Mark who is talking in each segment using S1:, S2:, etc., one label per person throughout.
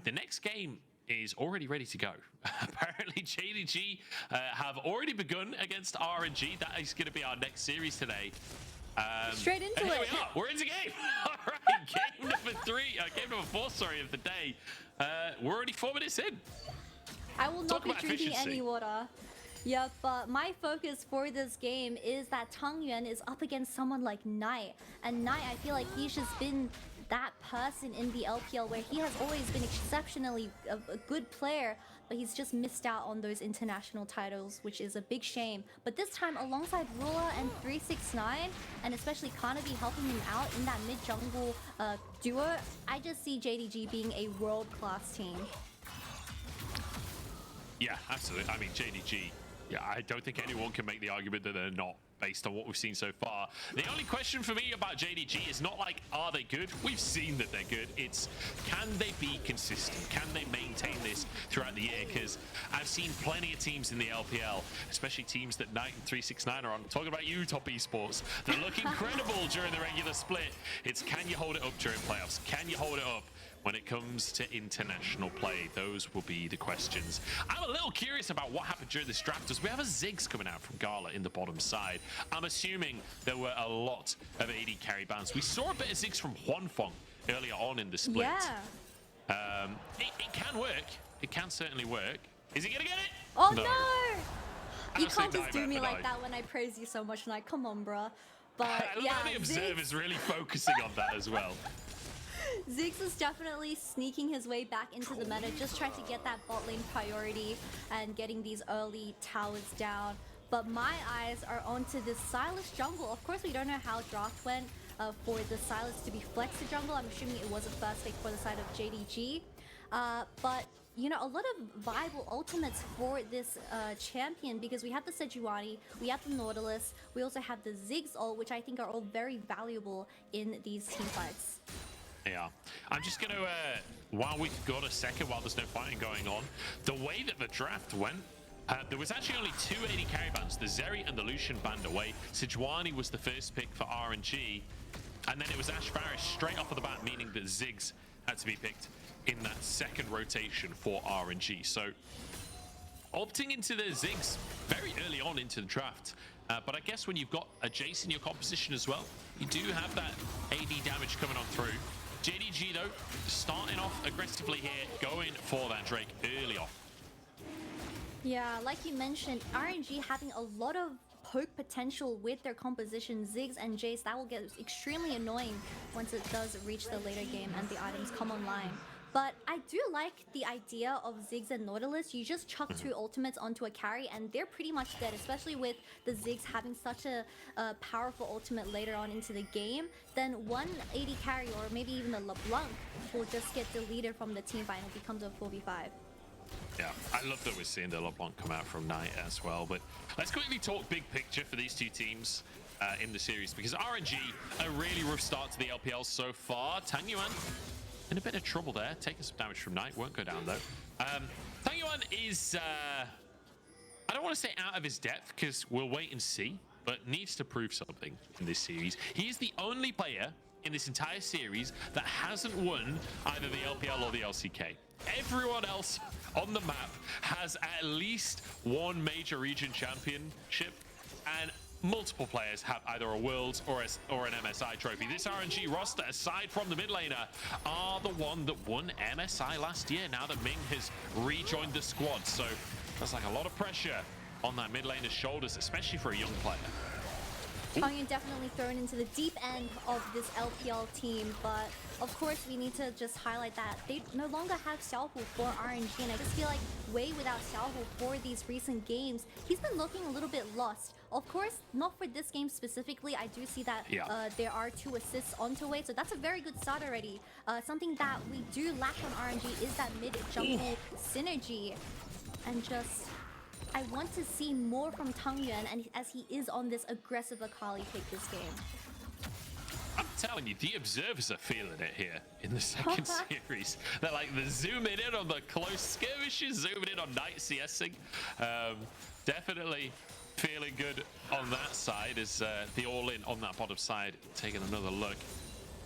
S1: the next game is already ready to go. Apparently, JDG have already begun against RNG. That is going to be our next series today.
S2: Straight into
S1: here
S2: it.
S1: we are. We're into game. All right, game number 4, sorry, of the day. We're already 4 minutes in.
S2: I will not be drinking any water. Yeah, but my focus for this game is that Tangyuan is up against someone like Knight. And Knight, I feel like he's just been that person in the LPL where he has always been exceptionally a good player, but he's just missed out on those international titles, which is a big shame. But this time, alongside Ruler and 369, and especially Kanavi helping him out in that mid-jungle duo, I just see JDG being a world-class team.
S1: Yeah, absolutely. I mean, JDG, yeah, I don't think anyone can make the argument that they're not, based on what we've seen so far. The only question for me about JDG is not like, are they good? We've seen that they're good. It's, can they be consistent? Can they maintain this throughout the year? Because I've seen plenty of teams in the LPL, especially teams that Knight and 369 are on. I'm talking about you, Top Esports. They look incredible during the regular split. It's, can you hold it up during playoffs? Can you hold it up when it comes to international play? Those will be the questions. I'm a little curious about what happened during this draft, as we have a ziggs coming out from Gala in the bottom side. I'm assuming there were a lot of AD carry bans. We saw a bit of ziggs from Huanfeng earlier on in the split.
S2: Yeah.
S1: It can work. It can certainly work. Is he gonna get it?
S2: Oh no! You can't just do me like that when I praise you so much, like, come on, bruh. But
S1: I love how the observer's really focusing on that as well.
S2: Ziggs is definitely sneaking his way back into the meta, just trying to get that bot lane priority and getting these early towers down. But my eyes are onto this Sylas jungle. Of course, we don't know how draft went for the Sylas to be flexed to jungle. I'm assuming it was a first pick for the side of JDG. But, you know, a lot of viable ultimates for this champion, because we have the Sejuani, we have the Nautilus, we also have the Ziggs ult, which I think are all very valuable in these team fights.
S1: Yeah, I'm just going to, while we've got a second, while there's no fighting going on, the way that the draft went, there was actually only 2 AD carry bans, the Zeri and the Lucian banned away. Sejuani was the first pick for RNG, and then it was Ashe Varus straight off of the bat, meaning that Ziggs had to be picked in that second rotation for RNG. So, opting into the Ziggs very early on into the draft. But I guess when you've got a Jayce in your composition as well, you do have that AD damage coming on through. JDG, though, starting off aggressively here, going for that Drake early on.
S2: Yeah, like you mentioned, RNG having a lot of poke potential with their composition, Ziggs and Jayce. That will get extremely annoying once it does reach the later game and the items come online. But I do like the idea of Ziggs and Nautilus. You just chuck 2 ultimates onto a carry and they're pretty much dead, especially with the Ziggs having such a powerful ultimate later on into the game. Then one AD carry or maybe even a LeBlanc will just get deleted from the team fight and it becomes a 4v5.
S1: Yeah, I love that we're seeing the LeBlanc come out from Knight as well. But let's quickly talk big picture for these two teams in the series, because RNG, a really rough start to the LPL so far. Tangyuan in a bit of trouble there, taking some damage from Knight, won't go down though. Tangyuan is, I don't want to say out of his depth, because we'll wait and see, but needs to prove something in this series. He is the only player in this entire series that hasn't won either the LPL or the LCK. Everyone else on the map has at least one major region championship, and multiple players have either a Worlds or an MSI trophy. This RNG roster, aside from the mid laner, are the one that won MSI last year, now that Ming has rejoined the squad. So there's like a lot of pressure on that mid laner's shoulders, especially for a young player.
S2: Tangyuan definitely thrown into the deep end of this LPL team, but of course we need to just highlight that they no longer have Xiaohu for RNG, and I just feel like Wei without Xiaohu for these recent games, he's been looking a little bit lost. Of course, not for this game specifically. I do see that there are 2 assists onto Wei, so that's a very good start already. Something that we do lack on RNG is that mid-jungle synergy, and just I want to see more from Tangyuan, and as he is on this aggressive Akali pick this game.
S1: I'm telling you, the observers are feeling it here in the second series. They're like, they're zooming in on the close skirmishes, zooming in on Knight CSing. Definitely feeling good on that side as the all-in on that bottom side, taking another look.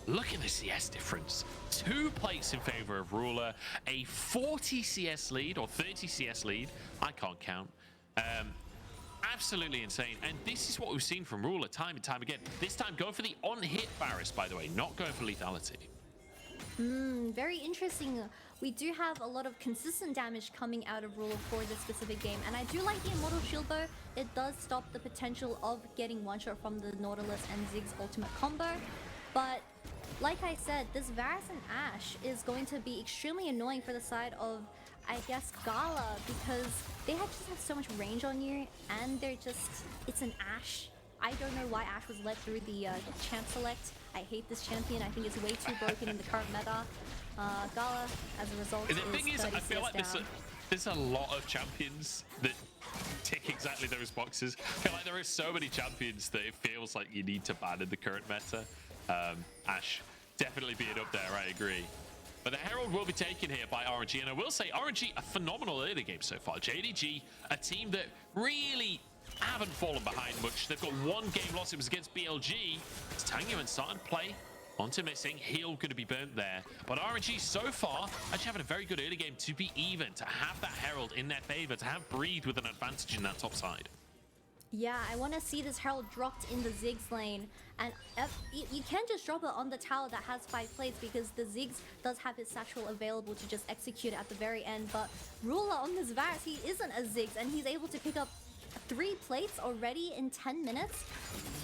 S1: Look at the CS difference. 2 plates in favor of Ruler, a 40 CS lead or 30 CS lead. I can't count. Absolutely insane. And this is what we've seen from Ruler time and time again. This time going for the on-hit Varus, by the way, not going for lethality.
S2: Very interesting. We do have a lot of consistent damage coming out of Ruler for this specific game. And I do like the Immortal Shield though. It does stop the potential of getting one-shot from the Nautilus and Ziggs ultimate combo. But like I said, this Varus and Ashe is going to be extremely annoying for the side of, I guess, Gala, because they just have so much range on you, and they're just, it's an Ashe. I don't know why Ashe was let through the champ select. I hate this champion. I think it's way too broken in the current meta. Gala, as a result,
S1: The thing is, I feel like there's a lot of champions that tick exactly those boxes. I feel like there are so many champions that it feels like you need to ban in the current meta. Ashe definitely being up there, I agree. But the Herald will be taken here by RNG, and I will say RNG a phenomenal early game so far. JDG, a team that really haven't fallen behind much. They've got 1 game loss. It was against BLG. It's Tangyuan starting to play. Onto missing. Heal going to be burnt there. But RNG so far actually having a very good early game to be even, to have that Herald in their favor, to have Breathe with an advantage in that top side.
S2: Yeah, I want to see this Herald dropped in the Ziggs lane. And you can't just drop it on the tower that has 5 plates, because the Ziggs does have his satchel available to just execute it at the very end. But Ruler on this Varus, he isn't a Ziggs, and he's able to pick up 3 plates already in 10 minutes.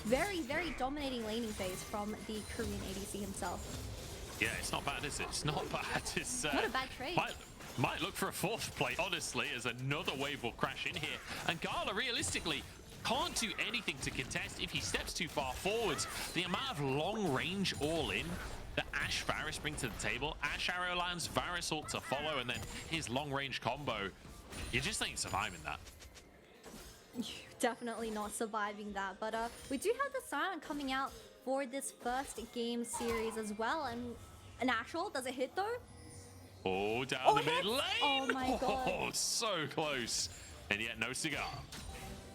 S2: Very, very dominating laning phase from the Korean ADC himself.
S1: Yeah, it's not bad, is it? It's not bad. It's
S2: not a bad trade.
S1: Might look for a 4th plate, honestly, as another wave will crash in here. And Gala, realistically, can't do anything to contest if he steps too far forwards. The amount of long range all in that Ashe Varus bring to the table. Ashe arrow lands, Varus ult to follow, and then his long range combo. You just ain't surviving that.
S2: Definitely not surviving that. But we do have the Sion coming out for this first game series as well. And an actual, does it hit though?
S1: Oh, down the mid lane.
S2: Oh my god.
S1: Oh, so close. And yet no cigar.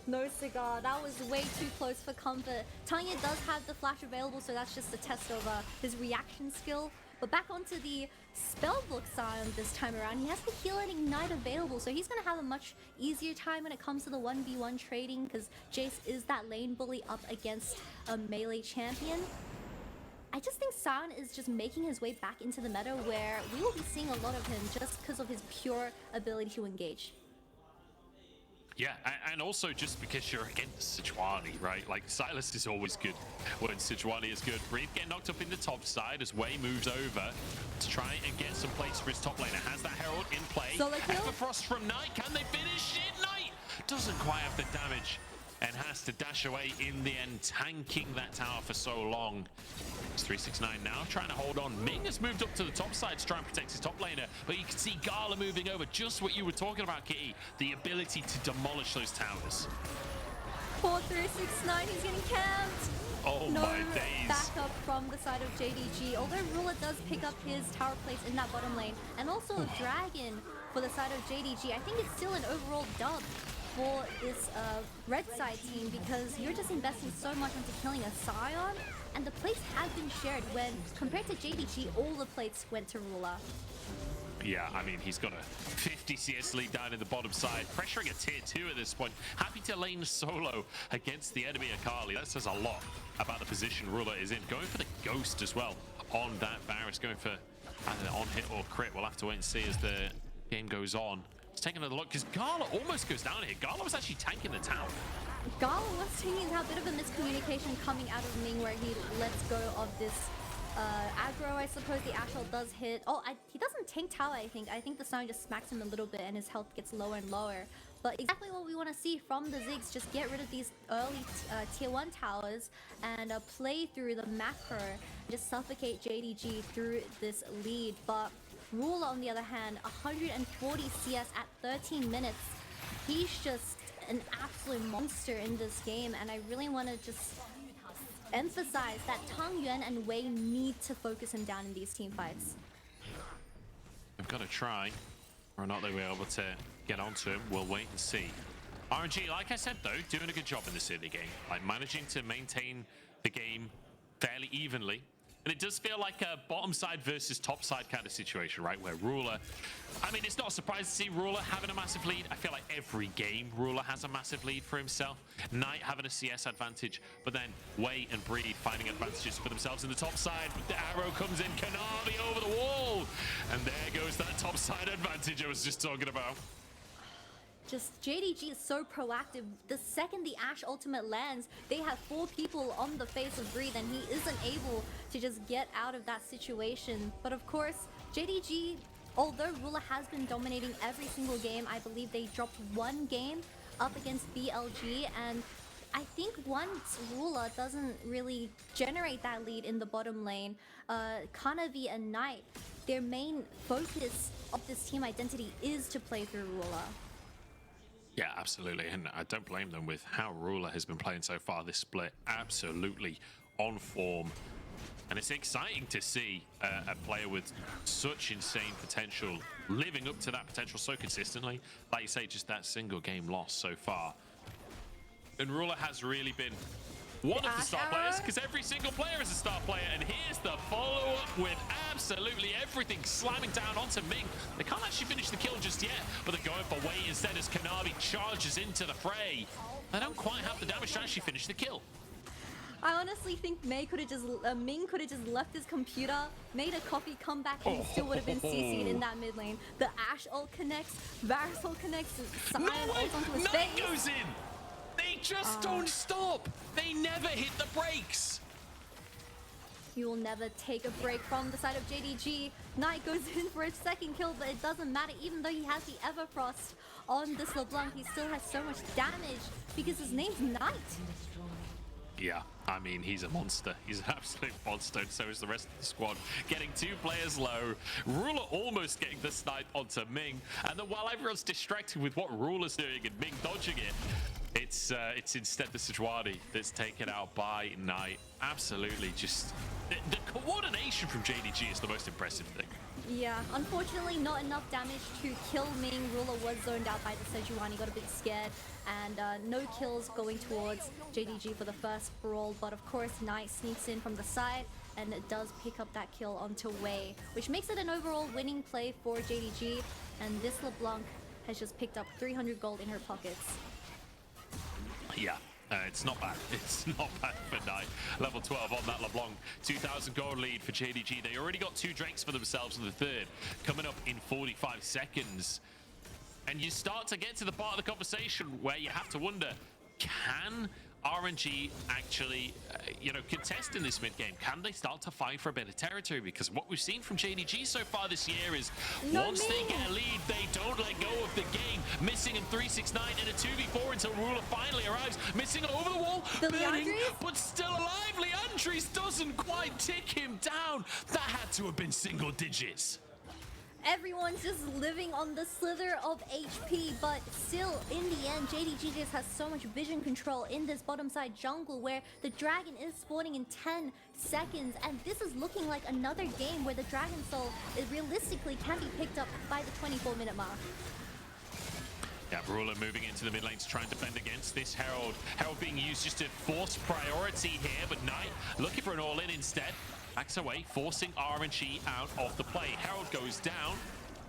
S2: No cigar. That was way too close for comfort. Tangyuan does have the flash available, so that's just a test of his reaction skill. But back onto the Spellbook Sion this time around, he has the heal and ignite available, so he's going to have a much easier time when it comes to the 1v1 trading, because Jayce is that lane bully up against a melee champion. I just think Sion is just making his way back into the meta, where we will be seeing a lot of him just because of his pure ability to engage.
S1: Yeah, and also just because you're against Sejuani, right? Like, Sylas is always good when Sejuani is good. Breathe getting knocked up in the top side as Wei moves over to try and get some place for his top laner. Has that Herald in play. Everfrost from Knight. Can they finish it? Knight doesn't quite have the damage and has to dash away in the end, tanking that tower for so long. It's 369 now, trying to hold on. Ming has moved up to the top side to try and protect his top laner, but you can see Gala moving over, just what you were talking about, Kitty, the ability to demolish those towers.
S2: 4369, he's getting camped.
S1: Oh
S2: no
S1: my days.
S2: Backup from the side of JDG, although Ruler does pick up his tower plates in that bottom lane, and also a dragon for the side of JDG. I think it's still an overall dub for this red side team, because you're just investing so much into killing a Sion, and the plates have been shared when, compared to JDG, all the plates went to Ruler.
S1: Yeah, I mean, he's got a 50 CS lead down in the bottom side, pressuring a tier 2 at this point. Happy to lane solo against the enemy Akali. That says a lot about the position Ruler is in. Going for the ghost as well on that Varus, going for either on hit or crit. We'll have to wait and see as the game goes on. Let's take another look, because Gala almost goes down here. Gala was actually tanking the tower.
S2: Gala was taking a bit of a miscommunication coming out of Ming, where he lets go of this aggro. I suppose the Ashe does hit. Oh, he doesn't tank tower, I think. I think the Sion just smacks him a little bit and his health gets lower and lower. But exactly what we want to see from the Ziggs, just get rid of these early tier 1 towers and play through the macro, just suffocate JDG through this lead. But Ruler, on the other hand, 140 CS at 13 minutes. He's just an absolute monster in this game, and I really want to just emphasize that Tangyuan and Wei need to focus him down in these team fights.
S1: They've got to try, or not they were able to get onto him. We'll wait and see. RNG, like I said though, doing a good job in this early game, like managing to maintain the game fairly evenly. And it does feel like a bottom side versus top side kind of situation, right? Where Ruler, I mean, it's not a surprise to see Ruler having a massive lead. I feel like every game Ruler has a massive lead for himself. Knight having a CS advantage, but then Wei and Breed finding advantages for themselves in the top side. But the arrow comes in, Kanavi over the wall. And there goes that top side advantage I was just talking about.
S2: Just JDG is so proactive. The second the Ashe ultimate lands, they have 4 people on the face of Breed, and he isn't able to just get out of that situation. But of course, JDG, although Ruler has been dominating every single game, I believe they dropped 1 game up against BLG, and I think once Ruler doesn't really generate that lead in the bottom lane, Kanavi and Knight, their main focus of this team identity is to play through Ruler.
S1: Yeah, absolutely. And I don't blame them with how Ruler has been playing so far this split. Absolutely on form. And it's exciting to see a player with such insane potential living up to that potential so consistently. Like you say, just that single game loss so far. And Ruler has really been one of the star players, because every single player is a star player. And here's the follow-up with absolutely everything slamming down onto Ming. They can't actually finish the kill just yet, but they're going for Wei instead as Kanavi charges into the fray. They don't quite have the damage to actually finish the kill.
S2: I honestly think Ming could have just left his computer, made a coffee, come back, and he still would have been CC'd in that mid lane. The Ashe ult connects, Varus ult connects, Sion ult onto his face.
S1: Knight goes in! They just don't stop! They never hit the brakes!
S2: You will never take a break from the side of JDG. Knight goes in for his second kill, but it doesn't matter. Even though he has the Everfrost on this LeBlanc, he still has so much damage because his name's Knight.
S1: Yeah, I mean, he's a monster. He's an absolute monster, and so is the rest of the squad. Getting 2 players low. Ruler almost getting the snipe onto Ming. And then while everyone's distracted with what Ruler's doing and Ming dodging it, it's instead the Sejuani that's taken out by Knight. Absolutely, just the coordination from JDG is the most impressive thing.
S2: Yeah, unfortunately not enough damage to kill Ming. Ruler was zoned out by the Sejuani, got a bit scared, and no kills going towards JDG for the first brawl. But of course, Knight sneaks in from the side, and it does pick up that kill onto Wei, which makes it an overall winning play for JDG. And this LeBlanc has just picked up 300 gold in her pockets.
S1: Yeah. It's not bad. It's not bad for Knight. Level 12 on that LeBlanc. 2,000 gold lead for JDG. They already got 2 Drakes for themselves in the third, coming up in 45 seconds. And you start to get to the part of the conversation where you have to wonder, can RNG actually, contest in this mid-game? Can they start to fight for a bit of territory? Because what we've seen from JDG so far this year is once they get a lead, they don't let go of the game. Missing in 369 in a 2v4 until Ruler finally arrives. Missing over the wall, burning, but still alive. Leandris doesn't quite tick him down. That had to have been single digits.
S2: Everyone's just living on the slither of HP, but still, in the end, JDG just has so much vision control in this bottom side jungle where the dragon is spawning in 10 seconds, and this is looking like another game where the Dragon Soul realistically can be picked up by the 24-minute mark.
S1: Yeah, Ruler moving into the mid lane to try and defend against this Herald. Herald being used just to force priority here, but Knight looking for an all-in instead. Backs away, forcing RNG out of the play. Herald goes down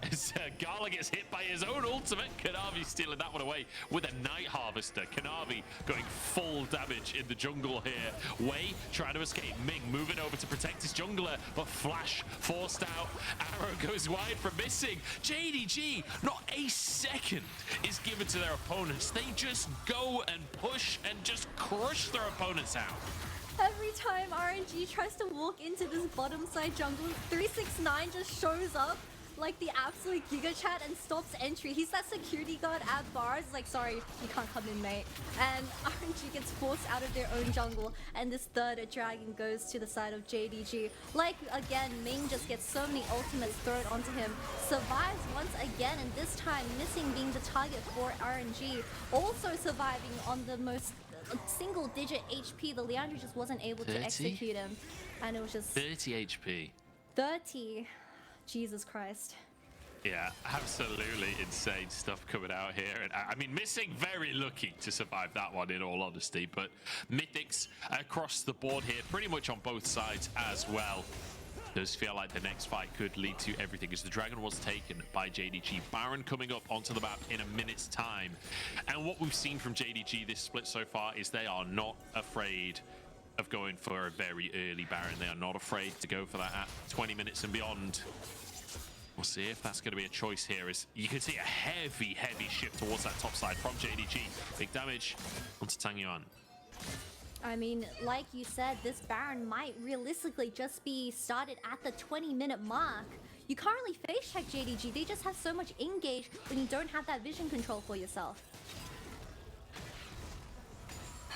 S1: as Gala gets hit by his own ultimate. Kanavi stealing that one away with a Night Harvester. Kanavi going full damage in the jungle here. Wei trying to escape. Ming moving over to protect his jungler, but Flash forced out. Arrow goes wide for missing. JDG, not a second is given to their opponents. They just go and push and just crush their opponents out.
S2: Every time RNG tries to walk into this bottom side jungle, 369 just shows up like the absolute Giga Chat and stops entry. He's that security guard at bars, like, sorry, you can't come in, mate. And RNG gets forced out of their own jungle, and this third dragon goes to the side of JDG. Like, again, Ming just gets so many ultimates thrown onto him, survives once again, and this time missing being the target for RNG, also surviving on the most single-digit HP. The Leandro just wasn't able to execute him, and it was just
S1: 30 HP.
S2: 30. Jesus Christ.
S1: Yeah, absolutely insane stuff coming out here. And I mean, Missing very lucky to survive that one, in all honesty. But Mythics across the board here, pretty much on both sides as well. Does feel like the next fight could lead to everything, as the Dragon was taken by JDG. Baron coming up onto the map in a minute's time. And what we've seen from JDG this split so far is they are not afraid of going for a very early Baron. They are not afraid to go for that at 20 minutes and beyond. We'll see if that's going to be a choice here, as you can see a heavy shift towards that top side from JDG. Big damage onto Tangyuan.
S2: I mean, like you said, this Baron might realistically just be started at the 20-minute mark. You can't really face check JDG. They just have so much engage when you don't have that vision control for yourself.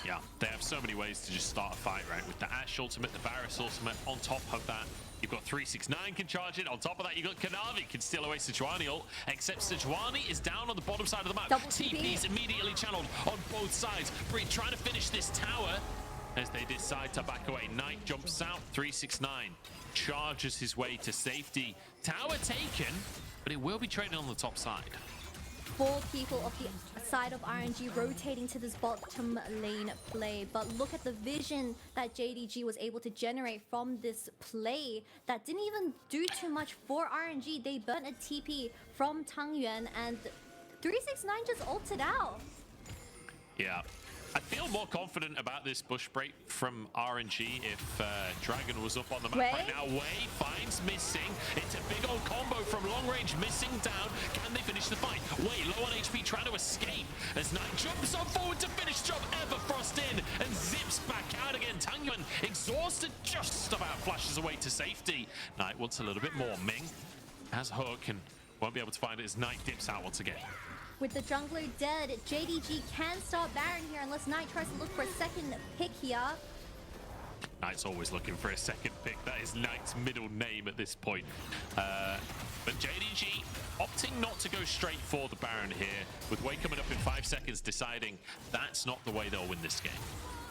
S1: Yeah, they have so many ways to just start a fight, right? With the Ashe ultimate, the Varus ultimate. On top of that, you've got 369 can charge it. On top of that, you've got Kanavi can steal away Sejuani ult. Except Sejuani is down on the bottom side of the map.
S2: Double
S1: TP's immediately channeled on both sides. Bree trying to finish this tower as they decide to back away. Knight jumps out. 369 charges his way to safety. Tower taken, but it will be traded on the top side.
S2: 4 people of the side of RNG rotating to this bottom lane play, but look at the vision that JDG was able to generate from this play that didn't even do too much for RNG. They burnt a TP from Tangyuan and 369 just ulted out.
S1: Yeah, I feel more confident about this bush break from RNG if Dragon was up on the map right now. Wei finds Missing. It's a big old combo from long range. Missing down. Can they finish the fight? Wei low on HP, trying to escape as Knight jumps on forward to finish job. Everfrost in and zips back out again. Tangyuan exhausted, just about flashes away to safety. Knight wants a little bit more. Ming has hook and won't be able to find it as Knight dips out once again.
S2: With the jungler dead, JDG can start Baron here unless Knight tries to look for a second pick here.
S1: Knight's always looking for a second pick. That is Knight's middle name at this point. But JDG opting not to go straight for the Baron here, with Wei coming up in 5 seconds, deciding that's not the way they'll win this game.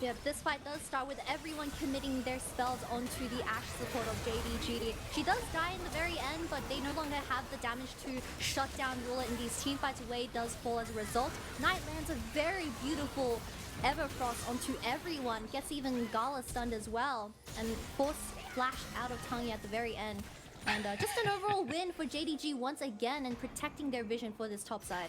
S2: Yeah, this fight does start with everyone committing their spells onto the Ashe support of JDG. She does die in the very end, but they no longer have the damage to shut down Ruler in these team fights. Wei does fall as a result. Knight lands a very beautiful Everfrost onto everyone, gets even Gala stunned as well, and force flash out of Tangyuan at the very end. And just an overall win for JDG once again, and protecting their vision for this top side.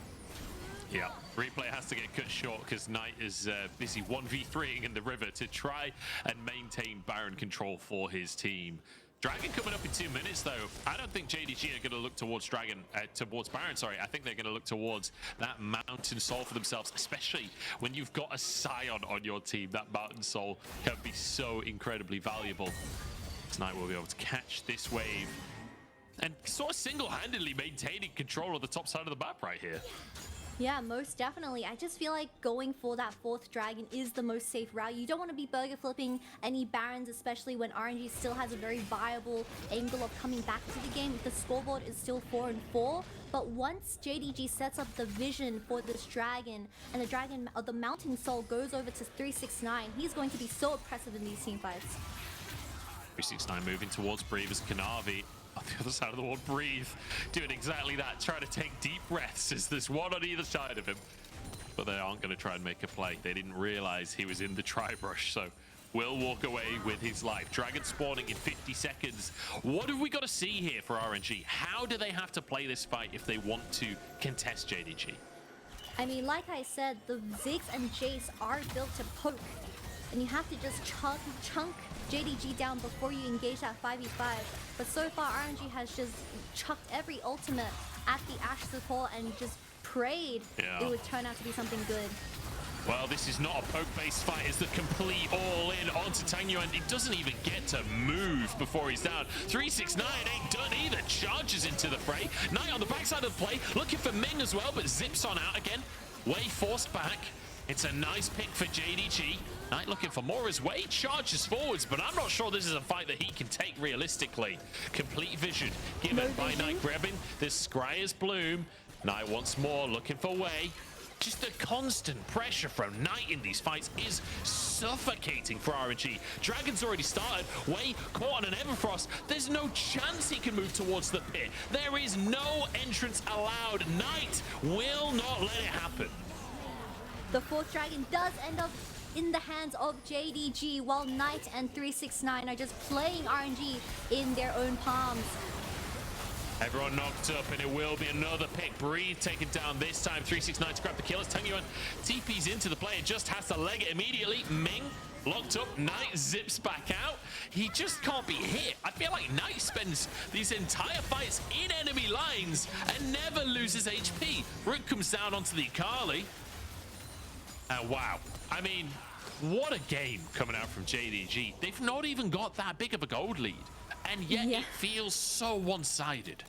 S1: Yeah, replay has to get cut short because Knight is busy 1v3ing in the river to try and maintain Baron control for his team. Dragon coming up in 2 minutes, though. I don't think JDG are going to look towards Baron, sorry. I think they're going to look towards that Mountain Soul for themselves, especially when you've got a Sion on your team. That Mountain Soul can be so incredibly valuable. Knight will be able to catch this wave and sort of single-handedly maintaining control of the top side of the map right here.
S2: Yeah, most definitely. I just feel like going for that 4th Dragon is the most safe route. You don't want to be burger flipping any Barons, especially when RNG still has a very viable angle of coming back to the game. The scoreboard is still 4-4, but once JDG sets up the vision for this Dragon, and the Dragon of the Mountain Soul goes over to 369, he's going to be so oppressive in these team fights.
S1: 369 moving towards Bree as Kanavi on the other side of the wall. Breathe, doing exactly that, trying to take deep breaths as there's one on either side of him. But they aren't going to try and make a play. They didn't realize he was in the tri-brush, so will walk away with his life. Dragon spawning in 50 seconds. What have we got to see here for RNG? How do they have to play this fight if they want to contest JDG?
S2: I mean, like I said, the Ziggs and Jayce are built to poke, and you have to just chunk JDG down before you engage that 5v5. But so far, RNG has just chucked every ultimate at the Ashe support and just prayed it would turn out to be something good.
S1: Well, this is not a poke-based fight. It's the complete all-in onto Tangyuan. He doesn't even get to move before he's down. 369 ain't done either. Charges into the fray. Knight on the backside of the play, looking for Ming as well, but zips on out again. Wei forced back. It's a nice pick for JDG. Knight looking for more as Wei charges forwards, but I'm not sure this is a fight that he can take realistically. Complete vision given by Knight, grabbing this Scryer's Bloom. Knight once more looking for Wei. Just the constant pressure from Knight in these fights is suffocating for RNG. Dragon's already started. Way caught on an Everfrost. There's no chance he can move towards the pit. There is no entrance allowed. Knight will not let it happen.
S2: The fourth dragon does end up in the hands of JDG, while Knight and 369 are just playing RNG in their own palms.
S1: Everyone knocked up, and it will be another pick. Breathe taken down this time. 369 to grab the kill as Tangyuan TP's into the play. It just has to leg it immediately. Ming locked up. Knight zips back out. He just can't be hit. I feel like Knight spends these entire fights in enemy lines and never loses HP. Rook comes down onto the Akali. Wow. I mean, what a game coming out from JDG. They've not even got that big of a gold lead. And yet it feels so one-sided.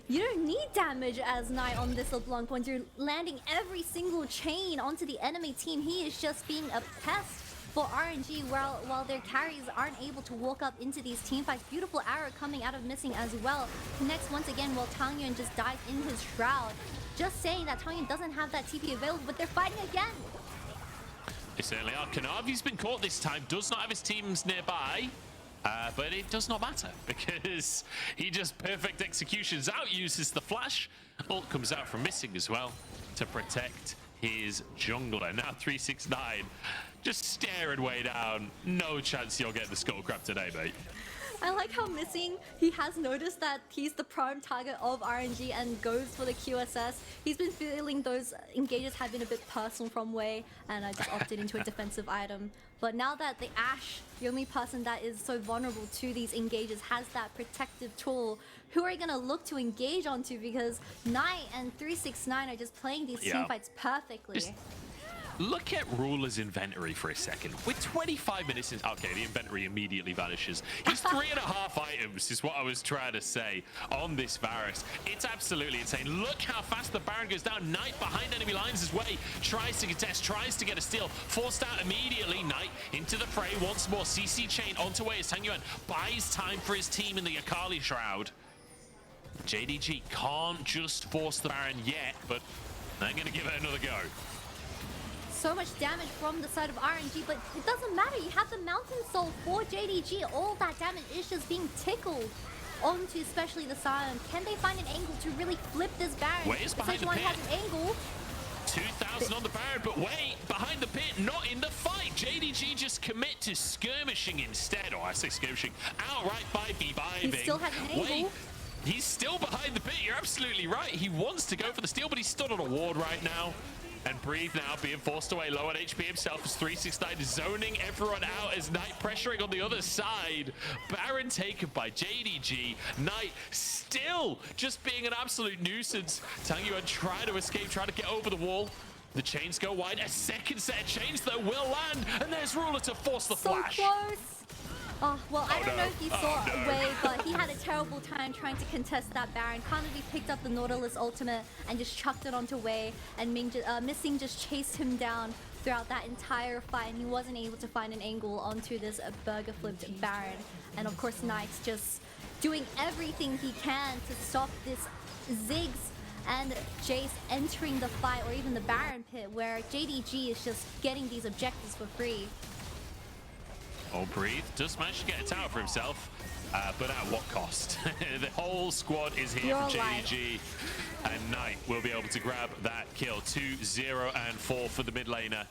S2: You don't need damage as Knight on this LeBlanc when you're landing every single chain onto the enemy team. He is just being a pest for RNG while their carries aren't able to walk up into these team fights. Beautiful arrow coming out of Missing as well. Connects once again while Tangyuan just dives in his shroud. Just saying that Tangyuan doesn't have that TP available, but they're fighting again.
S1: They certainly are. Kanavi's been caught this time. Does not have his teams nearby. But it does not matter because he just perfect executions out, uses the flash. Ult comes out from Missing as well to protect his jungler. Now 369 just staring way down. No chance you'll get the skull crab today, mate.
S2: I like how Missing, he has noticed that he's the prime target of RNG and goes for the QSS. He's been feeling those engages have been a bit personal from Wei, and I just opted into a defensive item. But now that the Ashe, the only person that is so vulnerable to these engages, has that protective tool, who are you going to look to engage onto? Because Knight and 369 are just playing these team fights perfectly.
S1: Look at Ruler's inventory for a second. With 25 minutes in... Okay, the inventory immediately vanishes. He's 3.5 items is what I was trying to say on this Varus. It's absolutely insane. Look how fast the Baron goes down. Knight behind enemy lines as well. Tries to contest, tries to get a steal. Forced out immediately. Knight into the fray once more. CC chain onto Wei as Tangyuan buys time for his team in the Akali Shroud. JDG can't just force the Baron yet, but they're going to give it another go.
S2: So much damage from the side of RNG, but it doesn't matter. You have the Mountain Soul for JDG. All that damage is just being tickled onto especially the Sion. Can they find an angle to really flip this Baron?
S1: Wei is behind the pit.
S2: has an angle.
S1: 2,000 on the Baron, but Wei behind the pit, not in the fight. JDG just commit to skirmishing instead, or I say skirmishing, outright 5v5ing.
S2: He still has an angle.
S1: Wei, he's still behind the pit. You're absolutely right. He wants to go for the steal, but he's stood on a ward right now. And Breathe now being forced away low on HP himself as 369 zoning everyone out as Knight pressuring on the other side. Baron taken by JDG. Knight still just being an absolute nuisance. Tangyuan trying to escape, trying to get over the wall. The chains go wide. A second set of chains that will land. And there's Ruler to force the flash.
S2: So close. Oh, well, I don't know if you saw Wei, but he had a terrible time trying to contest that Baron. Kanavi picked up the Nautilus ultimate and just chucked it onto Wei, and Missing just chased him down throughout that entire fight, and he wasn't able to find an angle onto this burger flipped Baron. And of course, Knight's just doing everything he can to stop this ziggs and Jayce entering the fight, or even the Baron pit, where JDG is just getting these objectives for free.
S1: Oh, Breathe does manage to get a tower for himself, but at what cost? The whole squad is here for JDG, and Knight will be able to grab that kill. 2, 0, and 4 for the mid laner.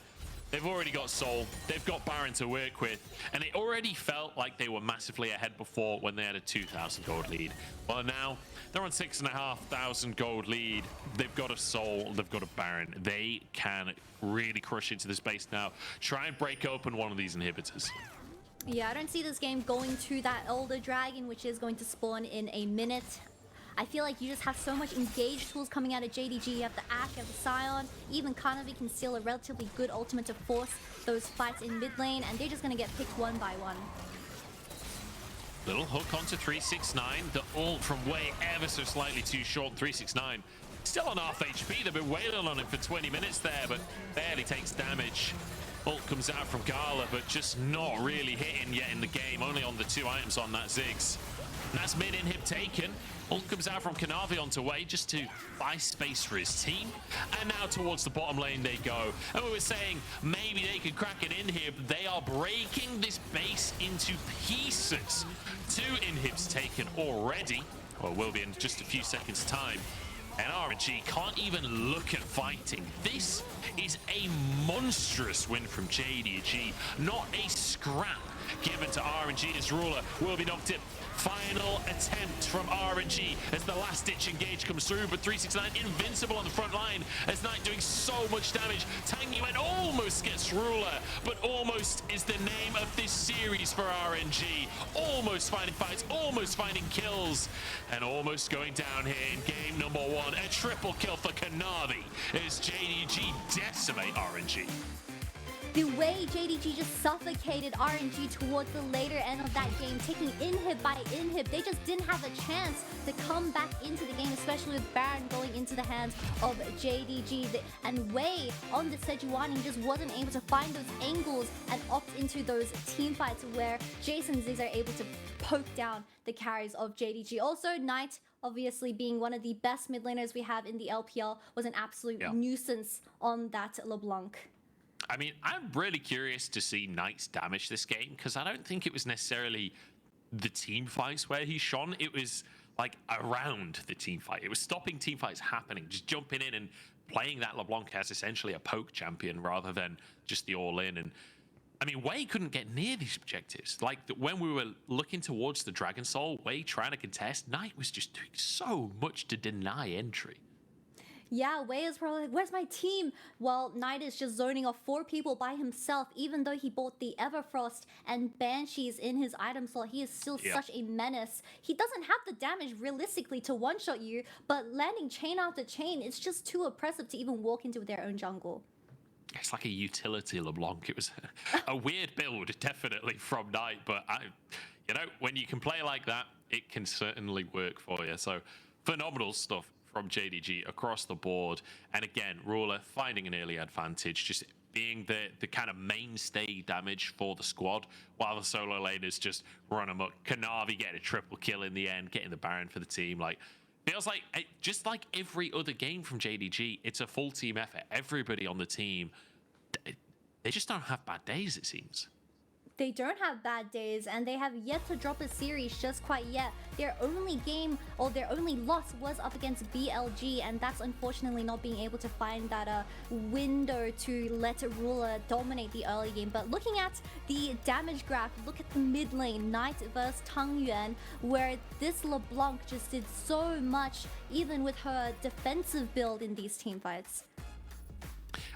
S1: They've already got Soul, they've got Baron to work with, and it already felt like they were massively ahead before when they had a 2,000 gold lead. Well, now they're on 6,500 gold lead. They've got a Soul, they've got a Baron. They can really crush into the space now. Try and break open one of these inhibitors.
S2: Yeah, I don't see this game going to that Elder Dragon, which is going to spawn in a minute. I feel like you just have so much engage tools coming out of JDG. You have the Ashe, you have the Sion. Even Kanavi can steal a relatively good ultimate to force those fights in mid lane, and they're just going to get picked one by one.
S1: Little hook onto 369. The ult from Wei ever so slightly too short. 369 still on half HP. They've been wailing on him for 20 minutes there, but barely takes damage. Ult comes out from Gala, but just not really hitting yet in the game. Only on the 2 items on that ziggs. That's mid inhib taken. Ult comes out from Kanavi onto way just to buy space for his team. And now towards the bottom lane they go. And we were saying maybe they could crack an inhib. They are breaking this base into pieces. 2 inhibs taken already, or will be in just a few seconds' time. And RNG can't even look at fighting. This is a monstrous win from JDG. Not a scrap given to RNG as Ruler will be knocked in. Final attempt from RNG as the last ditch engage comes through, but 369 invincible on the front line as Knight doing so much damage. Tangyuan almost gets Ruler, but almost is the name of this series for RNG. Almost finding fights, almost finding kills, and almost going down here in game number 1. A triple kill for Kanavi as JDG decimate RNG.
S2: The way JDG just suffocated RNG towards the later end of that game, taking inhib by inhib, they just didn't have a chance to come back into the game, especially with Baron going into the hands of JDG. And Wei on the Sejuani just wasn't able to find those angles and opt into those team fights where Jayce and Ziggs are able to poke down the carries of JDG. Also, Knight, obviously being one of the best mid laners we have in the LPL, was an absolute nuisance on that LeBlanc.
S1: I mean, I'm really curious to see Knight's damage this game, because I don't think it was necessarily the team fights where he shone. It was like around the team fight. It was stopping team fights happening, just jumping in and playing that LeBlanc as essentially a poke champion rather than just the all-in. And I mean, Wei couldn't get near these objectives. Like when we were looking towards the Dragon Soul, Wei trying to contest, Knight was just doing so much to deny entry.
S2: Yeah, Wei is probably like, where's my team? Well, Knight is just zoning off 4 people by himself. Even though he bought the Everfrost and Banshees in his item slot, he is still such a menace. He doesn't have the damage realistically to one-shot you, but landing chain after chain, it's just too oppressive to even walk into their own jungle.
S1: It's like a utility LeBlanc. It was a weird build, definitely, from Knight, but you know, when you can play like that, it can certainly work for you. So phenomenal stuff from JDG across the board. And again, Ruler finding an early advantage, just being the kind of mainstay damage for the squad, while the solo laners just run amok. Kanavi getting a triple kill in the end, getting the Baron for the team. Like, feels like, just like every other game from JDG, it's a full team effort. Everybody on the team, they just don't have bad days, it seems.
S2: They don't have bad days, and they have yet to drop a series just quite yet. Their only game, or their only loss, was up against BLG, and that's unfortunately not being able to find that window to let Ruler dominate the early game. But looking at the damage graph, look at the mid lane, Knight versus Tangyuan, where this LeBlanc just did so much, even with her defensive build in these team fights.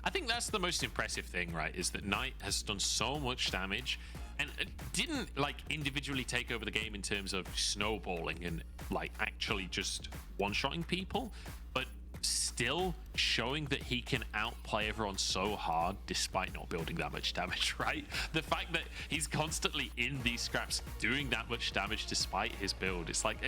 S1: I think that's the most impressive thing, right? Is that Knight has done so much damage and didn't like individually take over the game in terms of snowballing and like actually just one-shotting people, but still showing that he can outplay everyone so hard despite not building that much damage, right? The fact that he's constantly in these scraps doing that much damage despite his build, it's like,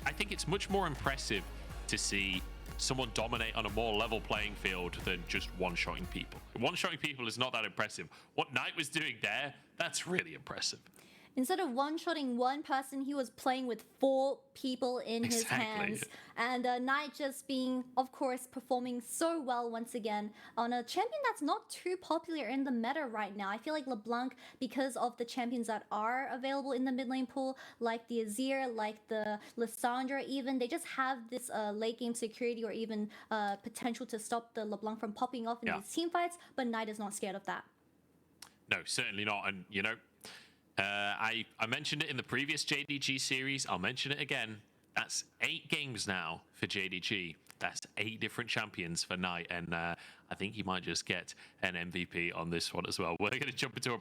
S1: I think it's much more impressive to see someone dominate on a more level playing field than just one-shotting people. One-shotting people is not that impressive. What Knight was doing there, that's really impressive.
S2: Instead of one-shotting one person, he was playing with 4 people in his hands. And Knight just being, of course, performing so well once again on a champion that's not too popular in the meta right now. I feel like LeBlanc, because of the champions that are available in the mid lane pool, like the Azir, like the Lissandra even, they just have this late game security or even potential to stop the LeBlanc from popping off in these team fights, but Knight is not scared of that.
S1: No, certainly not. And, you know, I mentioned it in the previous JDG series. I'll mention it again. That's 8 games now for JDG. That's 8 different champions for Knight. And I think he might just get an MVP on this one as well. We're going to jump into a